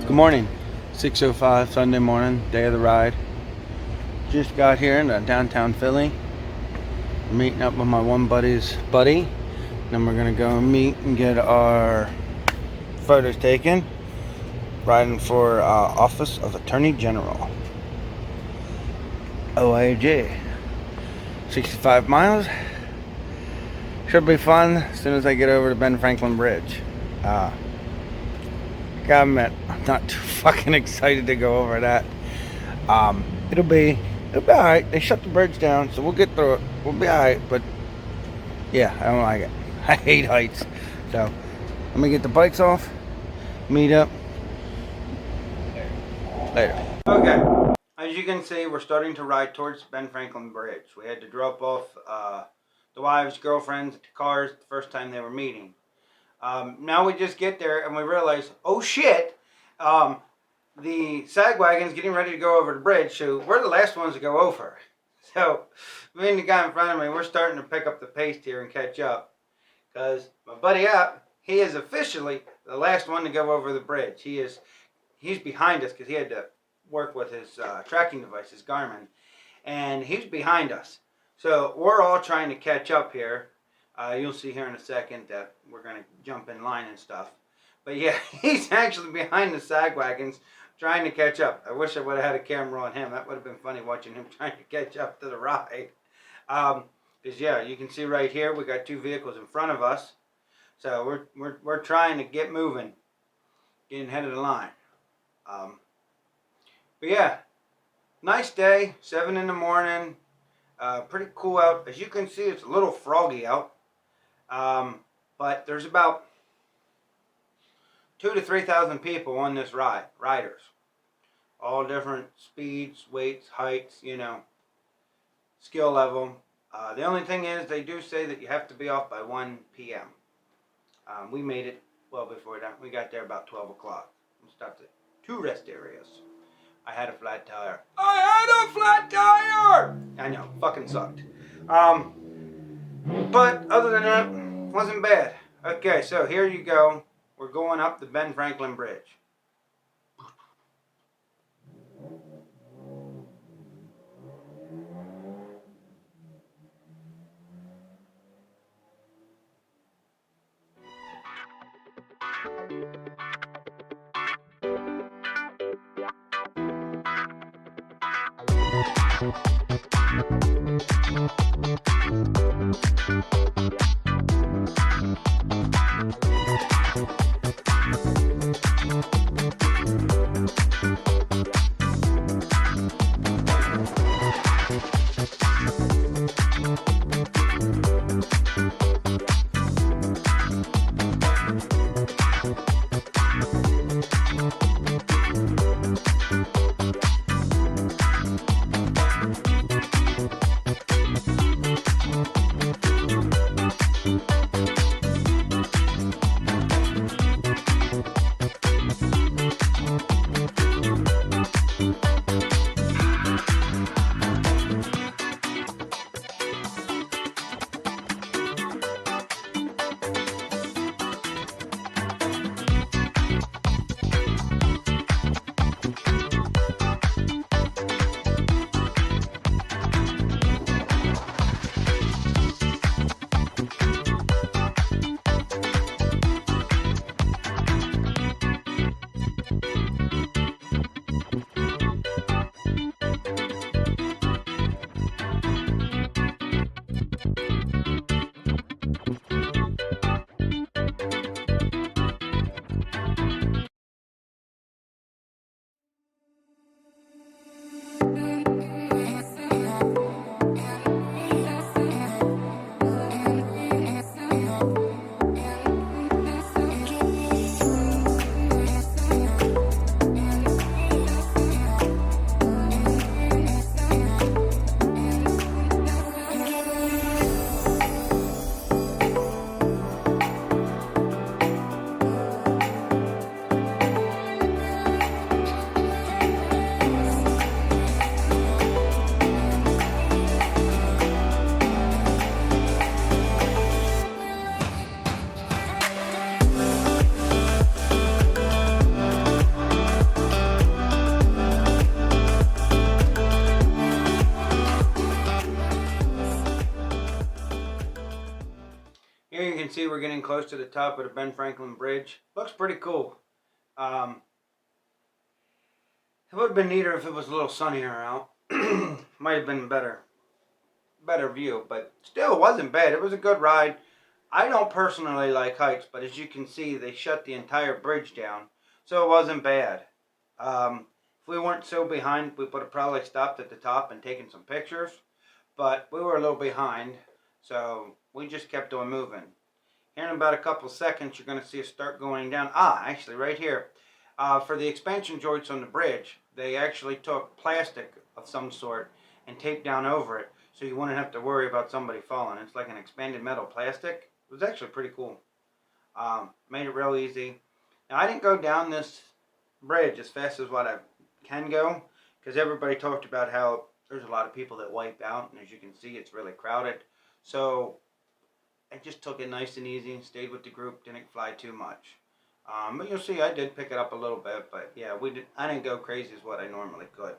Good morning. 6:05 Sunday morning, day of the ride. Just got here in downtown Philly. Meeting up with my one buddy's buddy. Then we're gonna go meet and get our photos taken. Riding for Office of Attorney General. OIG. 65 miles. Should be fun as soon as I get over to Ben Franklin Bridge. Gotta admit, I'm not too fucking excited to go over that. It'll be alright. They shut the bridge down, so we'll get through it. We'll be alright, but yeah, I don't like it. I hate heights. So, let me get the bikes off, meet up later. Okay, as you can see, we're starting to ride towards Ben Franklin Bridge. We had to drop off the wives, girlfriends, cars the first time they were meeting. Now we just get there and we realize, oh shit, the sag wagon's getting ready to go over the bridge, so we're the last ones to go over. So, me and the guy in front of me, we're starting to pick up the pace here and catch up. Because my buddy up, he is officially the last one to go over the bridge. He's behind us because he had to work with his tracking device, his Garmin. And he's behind us. So, we're all trying to catch up here. You'll see here in a second that we're going to jump in line and stuff. But yeah, he's actually behind the sag wagons trying to catch up. I wish I would have had a camera on him. That would have been funny watching him trying to catch up to the ride. Because yeah, you can see right here we got two vehicles in front of us. So we're trying to get moving. Getting ahead of the line. But yeah, nice day. 7 in the morning. Pretty cool out. As you can see, it's a little froggy out. But there's about 2,000 to 3,000 people on this riders. All different speeds, weights, heights, you know, skill level. The only thing is they do say that you have to be off by 1 p.m. We made it well before that. We got there about 12 o'clock. We stopped at 2 rest areas. I had a flat tire. I had a flat tire! I know, fucking sucked. But other than that, wasn't bad. Okay, so here you go. We're going up the Ben Franklin Bridge. see, we're getting close to the top of the Ben Franklin Bridge. Looks pretty cool. It would have been neater if it was a little sunnier out. Might have been better view, but still it wasn't bad. It was a good ride. I don't personally like hikes, but as you can see, they shut the entire bridge down, so it wasn't bad. If we weren't so behind, we would have probably stopped at the top and taken some pictures, but we were a little behind, so we just kept on moving. Here in about a couple seconds, you're going to see us start going down. Actually, right here. For the expansion joints on the bridge, they actually took plastic of some sort and taped down over it, so you wouldn't have to worry about somebody falling. It's like an expanded metal plastic. It was actually pretty cool. Made it real easy. Now, I didn't go down this bridge as fast as what I can go, because everybody talked about how there's a lot of people that wipe out, and as you can see, it's really crowded. So I just took it nice and easy and stayed with the group, didn't fly too much. But you'll see I did pick it up a little bit, but yeah, I didn't go crazy as what I normally could.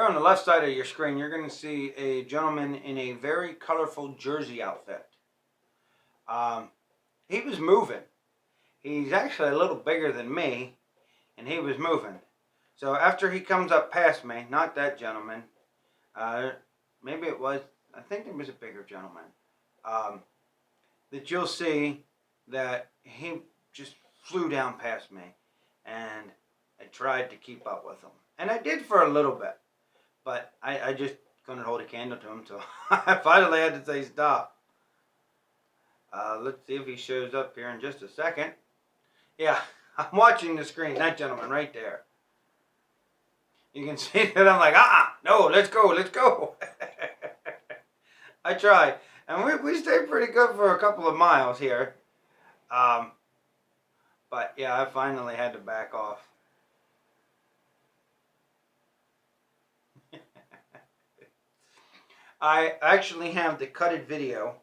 Here on the left side of your screen, you're going to see a gentleman in a very colorful jersey outfit. He was moving. He's actually a little bigger than me, and he was moving. So after he comes up past me, not that gentleman, maybe it was, I think it was a bigger gentleman, that you'll see that he just flew down past me, and I tried to keep up with him. And I did for a little bit, but I just couldn't hold a candle to him, so I finally had to say stop. Let's see if he shows up here in just a second. Yeah, I'm watching the screen, that gentleman right there. You can see that I'm like, no, let's go. I tried. And we stayed pretty good for a couple of miles here. But yeah, I finally had to back off. I actually have the cutted video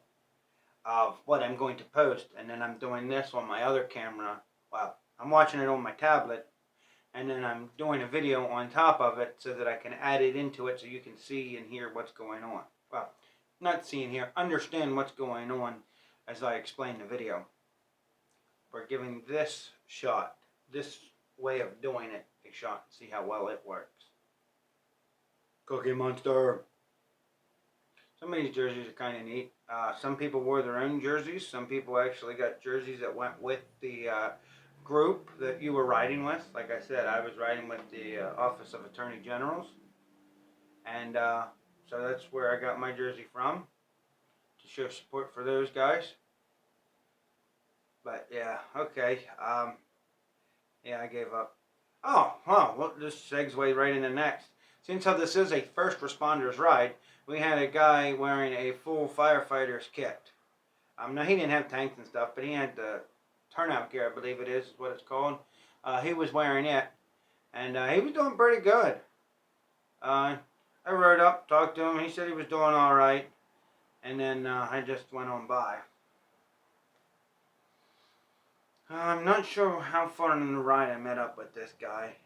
of what I'm going to post, and then I'm doing this on my other camera. Well, I'm watching it on my tablet, and then I'm doing a video on top of it so that I can add it into it so you can see and hear what's going on. Well, not see and hear, understand what's going on as I explain the video. We're giving this shot, this way of doing it, a shot, see how well it works. Cookie Monster. Some of these jerseys are kind of neat. Some people wore their own jerseys. Some people actually got jerseys that went with the group that you were riding with. Like I said, I was riding with the Office of Attorney Generals. And so that's where I got my jersey from, to show support for those guys. But yeah, okay. Yeah, I gave up. Oh, well, this segues right into next. Since how this is a first responders ride, we had a guy wearing a full firefighter's kit. Now, he didn't have tanks and stuff, but he had the turnout gear, I believe it is what it's called. He was wearing it, and he was doing pretty good. I rode up, talked to him. He said he was doing all right, and then I just went on by. I'm not sure how far in the ride I met up with this guy.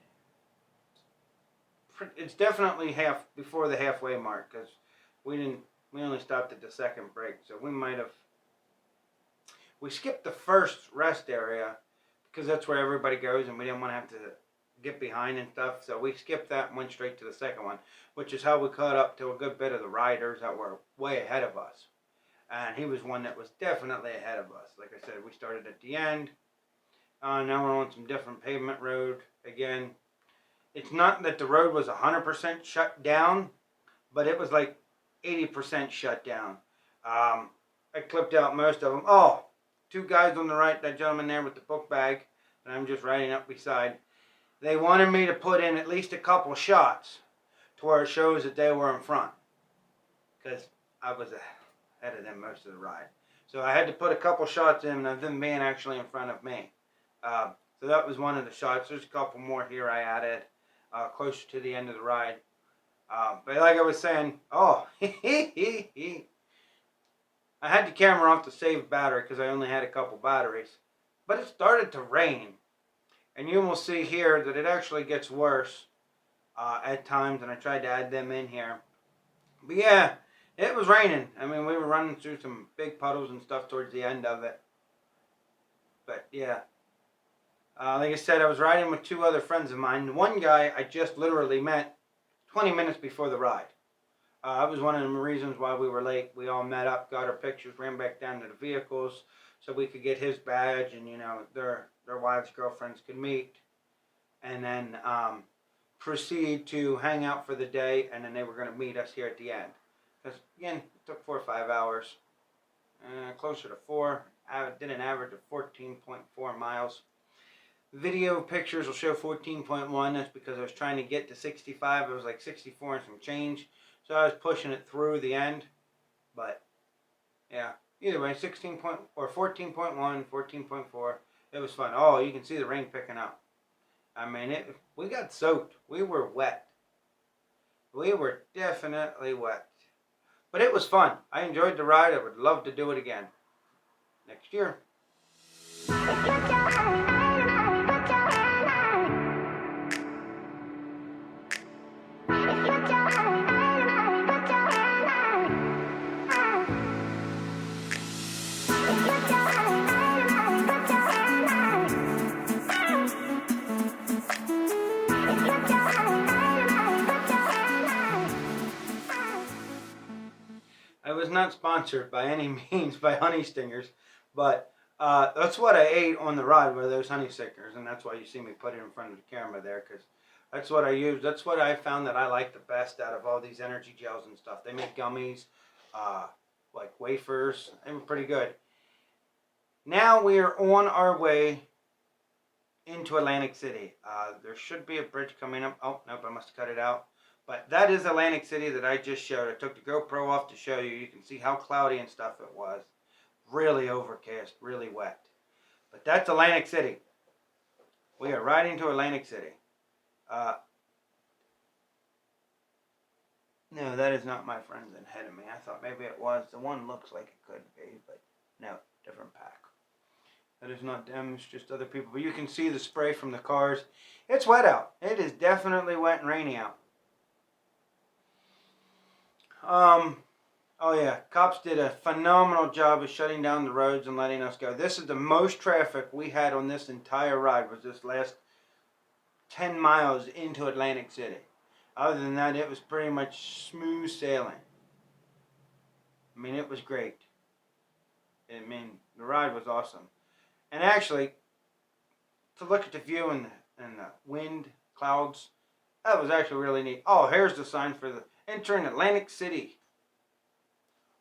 It's definitely before the halfway mark, because we only stopped at the second break, so we skipped the first rest area because that's where everybody goes, and we didn't want to have to get behind and stuff, so we skipped that and went straight to the second one, which is how we caught up to a good bit of the riders that were way ahead of us. And he was one that was definitely ahead of us. Like I said, we started at the end. Now we're on some different pavement road again. It's not that the road was 100% shut down, but it was like 80% shut down. I clipped out most of them. Oh, two guys on the right, that gentleman there with the book bag that I'm just riding up beside. They wanted me to put in at least a couple shots to where it shows that they were in front, because I was ahead of them most of the ride. So I had to put a couple shots in of them being actually in front of me. So that was one of the shots. There's a couple more here I added closer to the end of the ride. But like I was saying, I had the camera off to save battery because I only had a couple batteries. But it started to rain. And you will see here that it actually gets worse at times, and I tried to add them in here. But yeah, it was raining. I mean, we were running through some big puddles and stuff towards the end of it. But yeah. Like I said, I was riding with two other friends of mine. One guy I just literally met 20 minutes before the ride. That was one of the reasons why we were late. We all met up, got our pictures, ran back down to the vehicles so we could get his badge and, you know, their wives, girlfriends could meet. And then proceed to hang out for the day, and then they were going to meet us here at the end. Because, again, it took 4 or 5 hours. Closer to 4. I did an average of 14.4 miles. Video pictures will show 14.1. That's because I was trying to get to 65. It was like 64 and some change. So I was pushing it through the end. But, yeah. Either way, 14.1, 14.4. It was fun. Oh, you can see the rain picking up. I mean, we got soaked. We were wet. We were definitely wet. But it was fun. I enjoyed the ride. I would love to do it again next year. Put your was not sponsored by any means by honey stingers, but that's what I ate on the ride were those honey stingers, and that's why you see me put it in front of the camera there, because that's what I use. That's what I found that I like the best out of all these energy gels and stuff. They make gummies, uh, like wafers. They were pretty good. Now we are on our way into Atlantic City. There should be a bridge coming up. Oh, nope, I must have cut it out. But that is Atlantic City that I just showed. I took the GoPro off to show you. You can see how cloudy and stuff it was. Really overcast, really wet. But that's Atlantic City. We are riding to Atlantic City. No, that is not my friends ahead of me. I thought maybe it was. The one looks like it could be, but no, different pack. That is not them, it's just other people. But you can see the spray from the cars. It's wet out. It is definitely wet and rainy out. Oh yeah, cops did a phenomenal job of shutting down the roads and letting us go. This is the most traffic we had on this entire ride, was this last 10 miles into Atlantic City. Other than that, it was pretty much smooth sailing. I mean, it was great. I mean, the ride was awesome. And actually, to look at the view and the wind, clouds, that was actually really neat. Oh, here's the sign for the entering Atlantic City.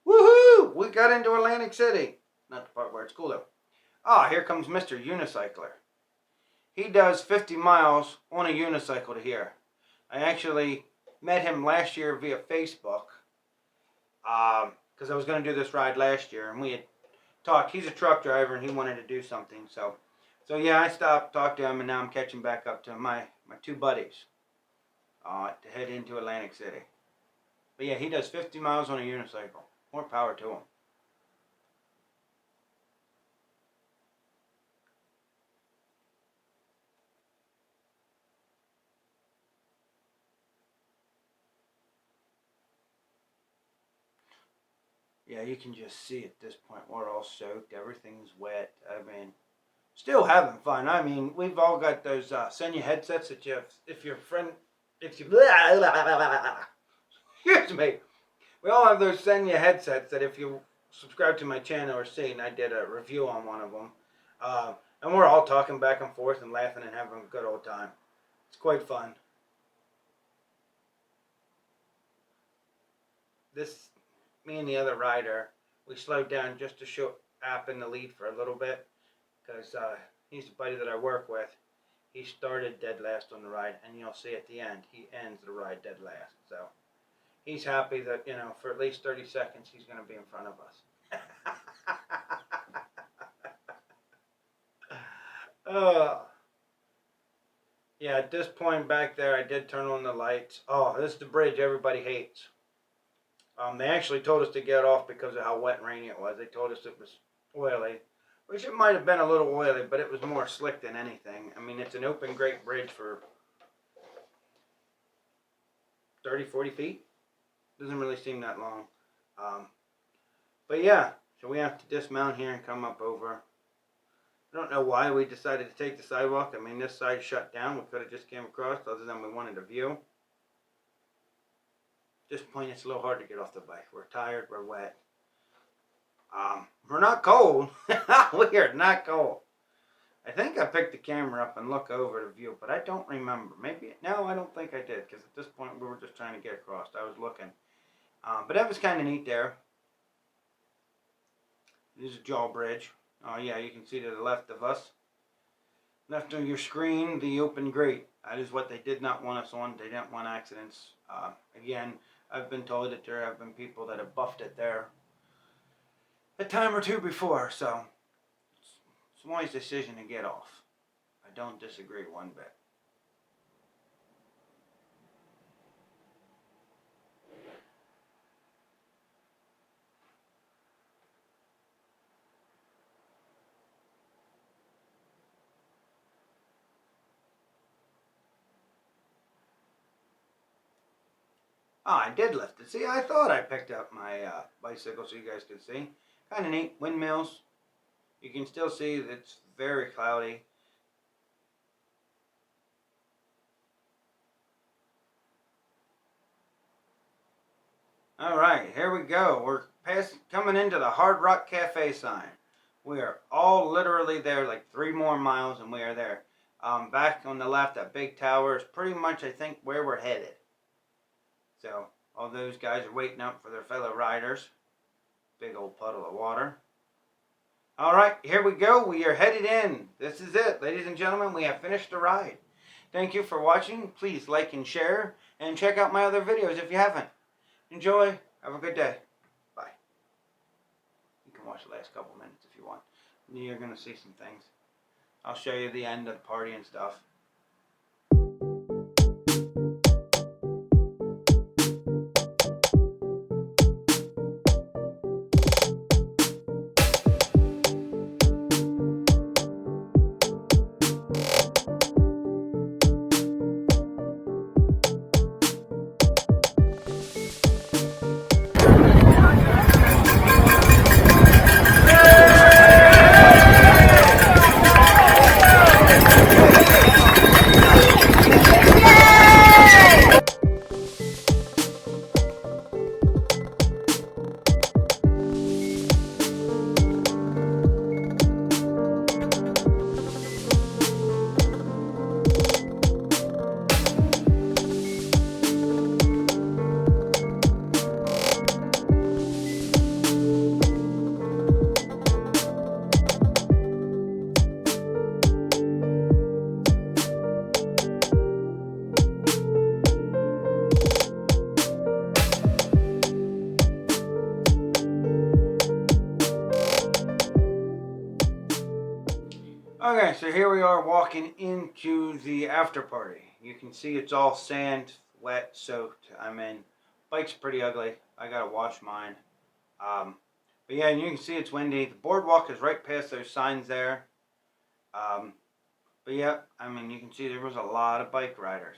Woohoo! We got into Atlantic City. Not the part where it's cool though. Ah, here comes Mr. Unicycler. He does 50 miles on a unicycle to here. I actually met him last year via Facebook. Because I was going to do this ride last year, and we had talked. He's a truck driver, and he wanted to do something. So yeah, I stopped, talked to him, and now I'm catching back up to my two buddies to head into Atlantic City. But yeah, he does 50 miles on a unicycle. More power to him. Yeah, you can just see at this point we're all soaked. Everything's wet. I mean, still having fun. I mean, we've all got those Senya headsets that you have, if your friend, if you, excuse me, we all have those Senya headsets that if you subscribe to my channel or seen, I did a review on one of them. And we're all talking back and forth and laughing and having a good old time. It's quite fun. Me and the other rider, we slowed down just to show App in the lead for a little bit, because he's the buddy that I work with. He started dead last on the ride, and you'll see at the end, he ends the ride dead last. So he's happy that, you know, for at least 30 seconds, he's going to be in front of us. Yeah, at this point back there, I did turn on the lights. Oh, this is the bridge everybody hates. They actually told us to get off because of how wet and rainy it was. They told us it was oily, which it might have been a little oily, but it was more slick than anything. I mean, it's an open grate bridge for 30, 40 feet. Doesn't really seem that long. But yeah, so we have to dismount here and come up over. I don't know why we decided to take the sidewalk. I mean, this side shut down. We could have just came across, other than we wanted a view. At this point, it's a little hard to get off the bike. We're tired, we're wet. We're not cold. We are not cold. I think I picked the camera up and looked over the view, but I don't remember. Maybe, no, I don't think I did, because at this point we were just trying to get across. I was looking. But that was kind of neat there. This is a jaw bridge. Oh yeah, you can see to the left of us. Left on your screen, the open grate. That is what they did not want us on. They didn't want accidents. Again, I've been told that there have been people that have buffed it there a time or two before, so it's a wise decision to get off. I don't disagree one bit. Oh, I did lift it. See, I thought I picked up my bicycle so you guys could see. Kind of neat. Windmills. You can still see that it's very cloudy. Alright, here we go. We're coming into the Hard Rock Cafe sign. We are all literally there, like 3 more miles, and we are there. Back on the left, that big tower is pretty much, I think, where we're headed. So, all those guys are waiting up for their fellow riders. Big old puddle of water. Alright, here we go. We are headed in. This is it. Ladies and gentlemen, we have finished the ride. Thank you for watching. Please like and share, and check out my other videos if you haven't. Enjoy. Have a good day. Bye. You can watch the last couple minutes if you want. You're going to see some things. I'll show you the end of the party and stuff. Okay, so here we are walking into the after party. You can see it's all sand, wet, soaked. I mean, bike's pretty ugly. I gotta wash mine. But yeah, and you can see it's windy. The boardwalk is right past those signs there. But yeah, I mean, you can see there was a lot of bike riders.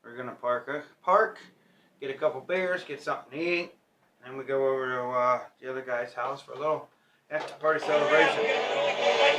We're gonna park, get a couple beers, get something to eat, and then we go over to the other guy's house for a little after party celebration.